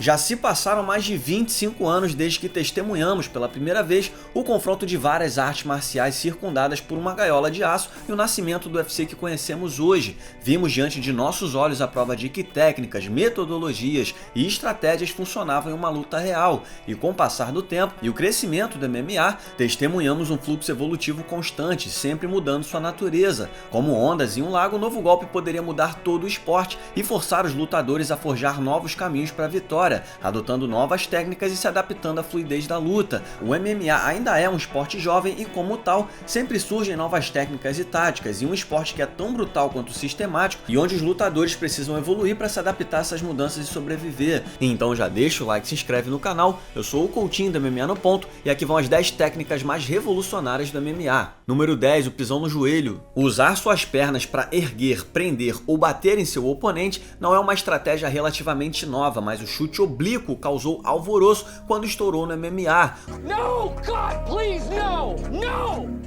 Já se passaram mais de 25 anos desde que testemunhamos pela primeira vez o confronto de várias artes marciais circundadas por uma gaiola de aço e o nascimento do UFC que conhecemos hoje. Vimos diante de nossos olhos a prova de que técnicas, metodologias e estratégias funcionavam em uma luta real, e com o passar do tempo e o crescimento do MMA, testemunhamos um fluxo evolutivo constante, sempre mudando sua natureza. Como ondas em um lago, o novo golpe poderia mudar todo o esporte e forçar os lutadores a forjar novos caminhos para a vitória, adotando novas técnicas e se adaptando à fluidez da luta. O MMA ainda é um esporte jovem e, como tal, sempre surgem novas técnicas e táticas, e um esporte que é tão brutal quanto sistemático e onde os lutadores precisam evoluir para se adaptar a essas mudanças e sobreviver. Então já deixa o like, se inscreve no canal. Eu sou o Coutinho da MMA no Ponto e aqui vão as 10 técnicas mais revolucionárias do MMA. Número 10, o pisão no joelho. Usar suas pernas para erguer, prender ou bater em seu oponente não é uma estratégia relativamente nova, mas o chute oblíquo causou alvoroço quando estourou no MMA. No, God, please, no! No!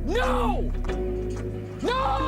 No!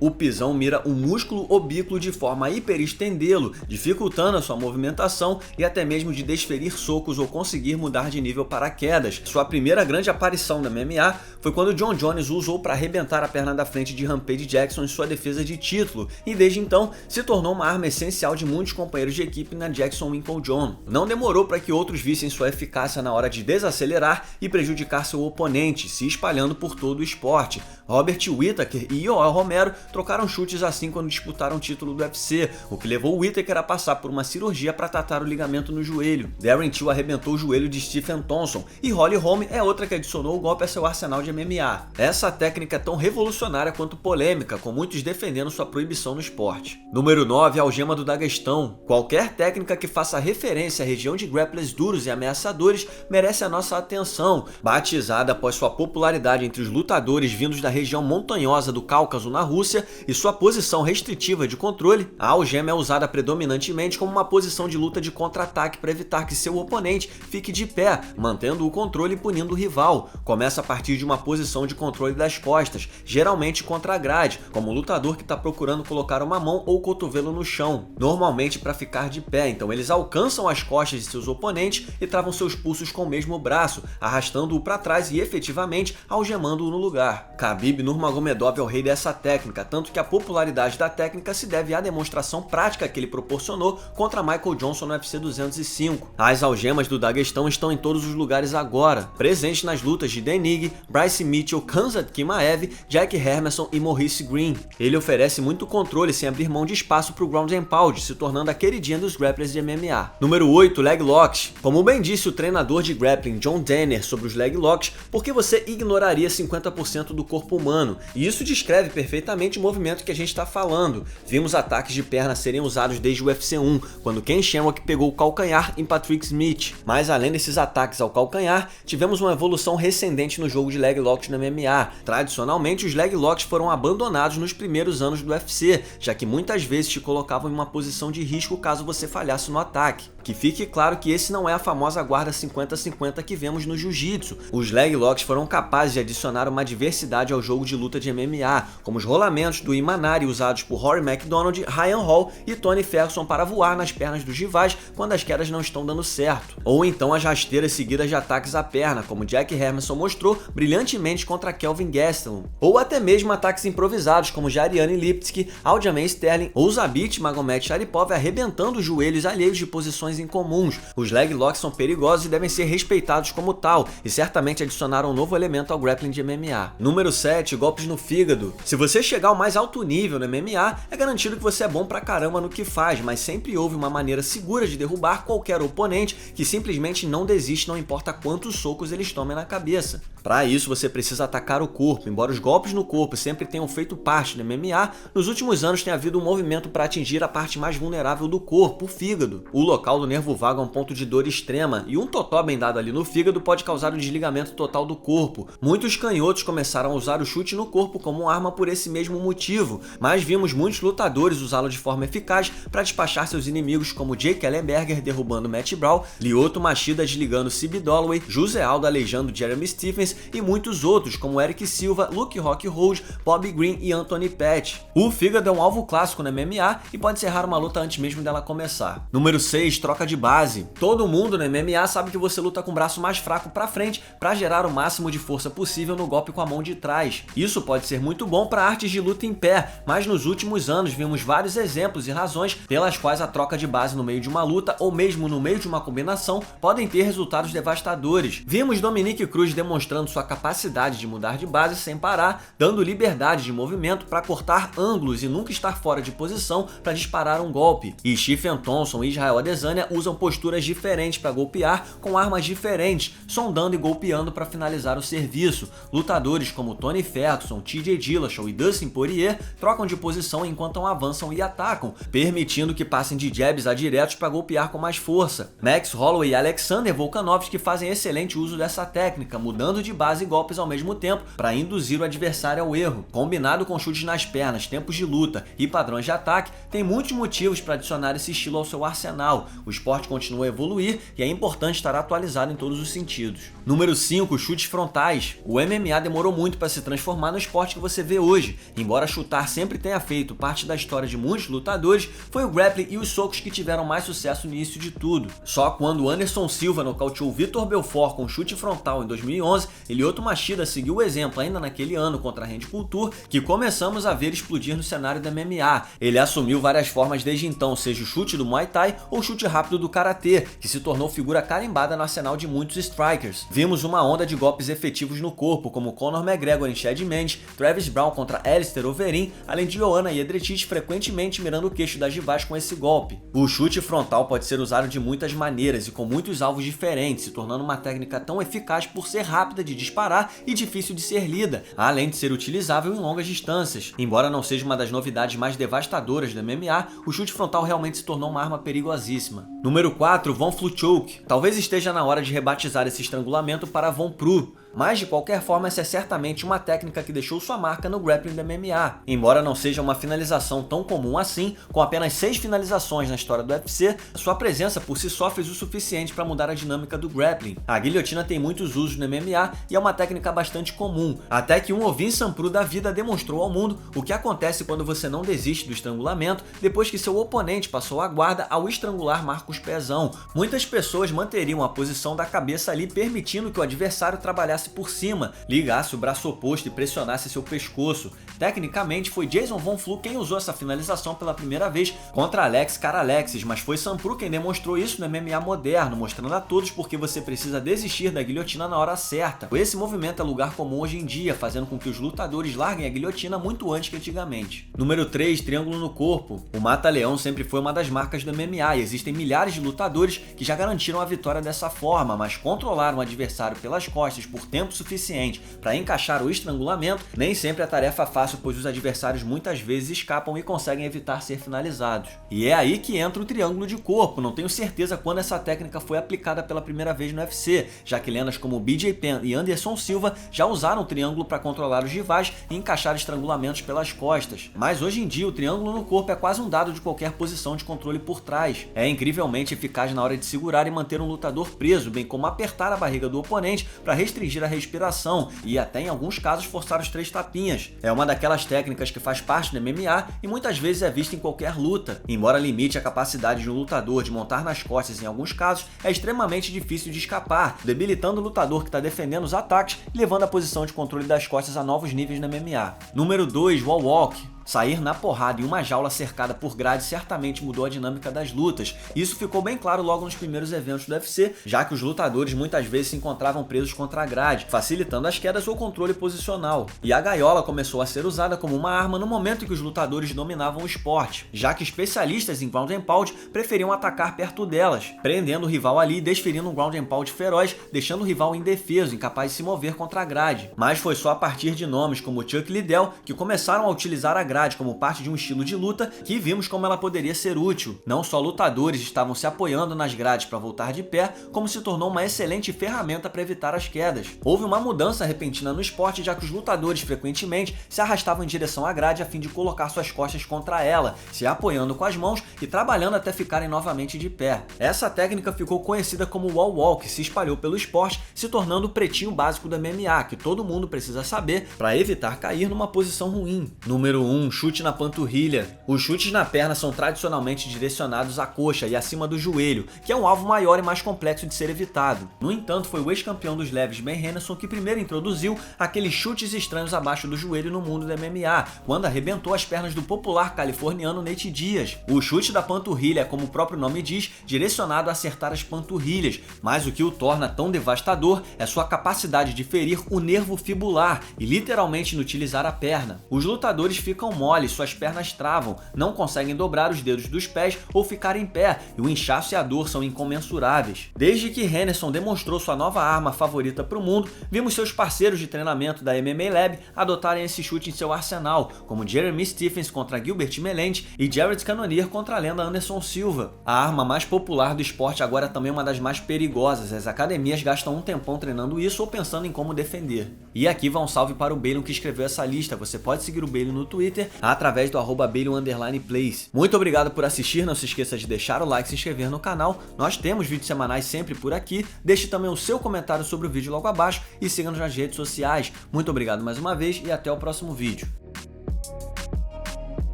O pisão mira o músculo obíquo de forma a hiperestendê-lo, dificultando a sua movimentação e até mesmo de desferir socos ou conseguir mudar de nível para quedas. Sua primeira grande aparição no MMA foi quando John Jones o usou para arrebentar a perna da frente de Rampage Jackson em sua defesa de título, e desde então se tornou uma arma essencial de muitos companheiros de equipe na Jackson Winklejohn. Não demorou para que outros vissem sua eficácia na hora de desacelerar e prejudicar seu oponente, se espalhando por todo o esporte. Robert Whittaker e Yoel Romero trocaram chutes assim quando disputaram o título do UFC, o que levou Whittaker a passar por uma cirurgia para tratar o ligamento no joelho. Darren Till arrebentou o joelho de Stephen Thompson, e Holly Holm é outra que adicionou o golpe a seu arsenal de MMA. Essa técnica é tão revolucionária quanto polêmica, com muitos defendendo sua proibição no esporte. Número 9, a algema do Daguestão. Qualquer técnica que faça referência à região de grapplers duros e ameaçadores merece a nossa atenção. Batizada após sua popularidade entre os lutadores vindos da região montanhosa do Cáucaso na Rússia e sua posição restritiva de controle, a algema é usada predominantemente como uma posição de luta de contra-ataque para evitar que seu oponente fique de pé, mantendo o controle e punindo o rival. Começa a partir de uma posição de controle das costas, geralmente contra a grade, como o lutador que está procurando colocar uma mão ou cotovelo no chão, normalmente para ficar de pé. Então eles alcançam as costas de seus oponentes e travam seus pulsos com o mesmo braço, arrastando-o para trás e efetivamente algemando-o no lugar. Khabib Nurmagomedov é o rei dessa técnica, tanto que a popularidade da técnica se deve à demonstração prática que ele proporcionou contra Michael Johnson no UFC 205. As algemas do Daguestão estão em todos os lugares agora, presentes nas lutas de Denig, Bryce Mitchell, Khamzat Chimaev, Jack Hermansson e Maurice Green. Ele oferece muito controle sem abrir mão de espaço para o ground and pound, se tornando a queridinha dos grapplers de MMA. Número 8, leg locks. Como bem disse o treinador de grappling John Danaher sobre os leg locks, por que você ignoraria 50% do corpo humano? E isso descreve perfeitamente o movimento que a gente está falando. Vimos ataques de perna serem usados desde o UFC 1, quando Ken Shamrock pegou o calcanhar em Patrick Smith. Mas além desses ataques ao calcanhar, tivemos uma evolução recendente no jogo de leg locks no MMA. Tradicionalmente, os leg locks foram abandonados nos primeiros anos do UFC, já que muitas vezes te colocavam em uma posição de risco caso você falhasse no ataque. Que fique claro que esse não é a famosa guarda 50-50 que vemos no jiu-jitsu. Os leg locks foram capazes de adicionar uma diversidade ao jogo de luta de MMA, como os rolamentos do Imanari usados por Rory MacDonald, Ryan Hall e Tony Ferguson para voar nas pernas dos rivais quando as quedas não estão dando certo. Ou então as rasteiras seguidas de ataques à perna, como Jack Hermansson mostrou brilhantemente contra Kelvin Gastelum. Ou até mesmo ataques improvisados, como Ariane Lipski, Aljamain Sterling ou Zabit Magomed Sharipov arrebentando os joelhos alheios de posições incomuns. Os leg locks são perigosos e devem ser respeitados como tal, e certamente adicionaram um novo elemento ao grappling de MMA. Número 7, golpes no fígado. Se você chegar ao mais alto nível no MMA, é garantido que você é bom pra caramba no que faz, mas sempre houve uma maneira segura de derrubar qualquer oponente que simplesmente não desiste, não importa quantos socos eles tomem na cabeça. Para isso, você precisa atacar o corpo. Embora os golpes no corpo sempre tenham feito parte do MMA, nos últimos anos tem havido um movimento para atingir a parte mais vulnerável do corpo, o fígado. O local do nervo vago é um ponto de dor extrema, e um totó bem dado ali no fígado pode causar o desligamento total do corpo. Muitos canhotos começaram a usar usar o chute no corpo como arma por esse mesmo motivo, mas vimos muitos lutadores usá-lo de forma eficaz para despachar seus inimigos, como Jake Ellenberger derrubando Matt Brown, Lyoto Machida desligando CB Dollaway, José Aldo aleijando Jeremy Stephens e muitos outros, como Eric Silva, Luke Rockhold, Bobby Green e Anthony Pettis. O fígado é um alvo clássico no MMA e pode encerrar uma luta antes mesmo dela começar. Número 6, troca de base. Todo mundo no MMA sabe que você luta com o braço mais fraco para frente para gerar o máximo de força possível no golpe com a mão de trás. Isso pode ser muito bom para artes de luta em pé, mas nos últimos anos vimos vários exemplos e razões pelas quais a troca de base no meio de uma luta ou mesmo no meio de uma combinação podem ter resultados devastadores. Vimos Dominick Cruz demonstrando sua capacidade de mudar de base sem parar, dando liberdade de movimento para cortar ângulos e nunca estar fora de posição para disparar um golpe. E Stephen Thompson e Israel Adesanya usam posturas diferentes para golpear com armas diferentes, sondando e golpeando para finalizar o serviço. Lutadores como Tony Ferguson, TJ Dillashaw e Dustin Poirier trocam de posição enquanto avançam e atacam, permitindo que passem de jabs a diretos para golpear com mais força. Max Holloway e Alexander Volkanovski fazem excelente uso dessa técnica, mudando de base e golpes ao mesmo tempo para induzir o adversário ao erro. Combinado com chutes nas pernas, tempos de luta e padrões de ataque, tem muitos motivos para adicionar esse estilo ao seu arsenal. O esporte continua a evoluir e é importante estar atualizado em todos os sentidos. Número 5, chutes frontais. O MMA demorou muito para se transformar no esporte que você vê hoje. Embora chutar sempre tenha feito parte da história de muitos lutadores, foi o grappling e os socos que tiveram mais sucesso no início de tudo. Só quando Anderson Silva nocauteou Vitor Belfort com chute frontal em 2011 e Lyoto Machida seguiu o exemplo ainda naquele ano contra Randy Couture, que começamos a ver explodir no cenário do MMA. Ele assumiu várias formas desde então, seja o chute do Muay Thai ou o chute rápido do Karatê, que se tornou figura carimbada no arsenal de muitos strikers. Vimos uma onda de golpes efetivos no corpo, como Conor McGregor em Chad Mendes, Travis Browne contra Alistair Overeem, além de Joanna Jedrzejczyk frequentemente mirando o queixo das rivais com esse golpe. O chute frontal pode ser usado de muitas maneiras e com muitos alvos diferentes, se tornando uma técnica tão eficaz por ser rápida de disparar e difícil de ser lida, além de ser utilizável em longas distâncias. Embora não seja uma das novidades mais devastadoras do MMA, o chute frontal realmente se tornou uma arma perigosíssima. Número 4, Von Flue Choke. Talvez esteja na hora de rebatizar esse estrangulamento para Von Prue. Mas de qualquer forma, essa é certamente uma técnica que deixou sua marca no grappling do MMA. Embora não seja uma finalização tão comum assim, com apenas 6 finalizações na história do UFC, sua presença por si só fez o suficiente para mudar a dinâmica do grappling. A guilhotina tem muitos usos no MMA e é uma técnica bastante comum, até que um Ovin Sanprou da vida demonstrou ao mundo o que acontece quando você não desiste do estrangulamento depois que seu oponente passou a guarda ao estrangular Marcos Pezão. Muitas pessoas manteriam a posição da cabeça ali, permitindo que o adversário trabalhasse por cima, ligasse o braço oposto e pressionasse seu pescoço. Tecnicamente, foi Jason Von Flue quem usou essa finalização pela primeira vez contra Alex Karalexis, mas foi Sanprou quem demonstrou isso no MMA moderno, mostrando a todos porque você precisa desistir da guilhotina na hora certa. Esse movimento é lugar comum hoje em dia, fazendo com que os lutadores larguem a guilhotina muito antes que antigamente. Número 3, triângulo no corpo. O mata-leão sempre foi uma das marcas do MMA e existem milhares de lutadores que já garantiram a vitória dessa forma, mas controlar um adversário pelas costas por tempo suficiente para encaixar o estrangulamento nem sempre é tarefa fácil, pois os adversários muitas vezes escapam e conseguem evitar ser finalizados. E é aí que entra o triângulo de corpo. Não tenho certeza quando essa técnica foi aplicada pela primeira vez no UFC, já que lendas como BJ Penn e Anderson Silva já usaram o triângulo para controlar os rivais e encaixar estrangulamentos pelas costas. Mas hoje em dia o triângulo no corpo é quase um dado de qualquer posição de controle por trás. É incrivelmente eficaz na hora de segurar e manter um lutador preso, bem como apertar a barriga do oponente para restringir a respiração e até em alguns casos forçar os 3 tapinhas. É uma daquelas técnicas que faz parte do MMA e muitas vezes é vista em qualquer luta. Embora limite a capacidade de um lutador de montar nas costas em alguns casos, é extremamente difícil de escapar, debilitando o lutador que está defendendo os ataques e levando a posição de controle das costas a novos níveis no MMA. Número 2, Wall Walk. Sair na porrada em uma jaula cercada por grade certamente mudou a dinâmica das lutas. Isso ficou bem claro logo nos primeiros eventos do UFC, já que os lutadores muitas vezes se encontravam presos contra a grade, facilitando as quedas ou controle posicional. E a gaiola começou a ser usada como uma arma no momento em que os lutadores dominavam o esporte, já que especialistas em ground and pound preferiam atacar perto delas, prendendo o rival ali e desferindo um ground and pound feroz, deixando o rival indefeso, incapaz de se mover contra a grade. Mas foi só a partir de nomes como Chuck Liddell que começaram a utilizar a grade grade como parte de um estilo de luta que vimos como ela poderia ser útil. Não só lutadores estavam se apoiando nas grades para voltar de pé, como se tornou uma excelente ferramenta para evitar as quedas. Houve uma mudança repentina no esporte, já que os lutadores frequentemente se arrastavam em direção à grade a fim de colocar suas costas contra ela, se apoiando com as mãos e trabalhando até ficarem novamente de pé. Essa técnica ficou conhecida como wall walk, se espalhou pelo esporte, se tornando o pretinho básico do MMA, que todo mundo precisa saber para evitar cair numa posição ruim. Número 1. Chute na panturrilha. Os chutes na perna são tradicionalmente direcionados à coxa e acima do joelho, que é um alvo maior e mais complexo de ser evitado. No entanto, foi o ex-campeão dos leves Ben Henderson que primeiro introduziu aqueles chutes estranhos abaixo do joelho no mundo do MMA, quando arrebentou as pernas do popular californiano Nate Diaz. O chute da panturrilha é, como o próprio nome diz, direcionado a acertar as panturrilhas, mas o que o torna tão devastador é sua capacidade de ferir o nervo fibular e literalmente inutilizar a perna. Os lutadores ficam moles, suas pernas travam, não conseguem dobrar os dedos dos pés ou ficar em pé, e o inchaço e a dor são incomensuráveis. Desde que Henderson demonstrou sua nova arma favorita para o mundo, vimos seus parceiros de treinamento da MMA Lab adotarem esse chute em seu arsenal, como Jeremy Stephens contra Gilbert Melendez e Jared Cannonier contra a lenda Anderson Silva. A arma mais popular do esporte agora é também uma das mais perigosas. As academias gastam um tempão treinando isso ou pensando em como defender. E aqui vai um salve para o Bailon que escreveu essa lista. Você pode seguir o Bailon no Twitter através do @Bailon_Plays. Muito obrigado por assistir, não se esqueça de deixar o like e se inscrever no canal. Nós temos vídeos semanais sempre por aqui. Deixe também o seu comentário sobre o vídeo logo abaixo e siga-nos nas redes sociais. Muito obrigado mais uma vez e até o próximo vídeo.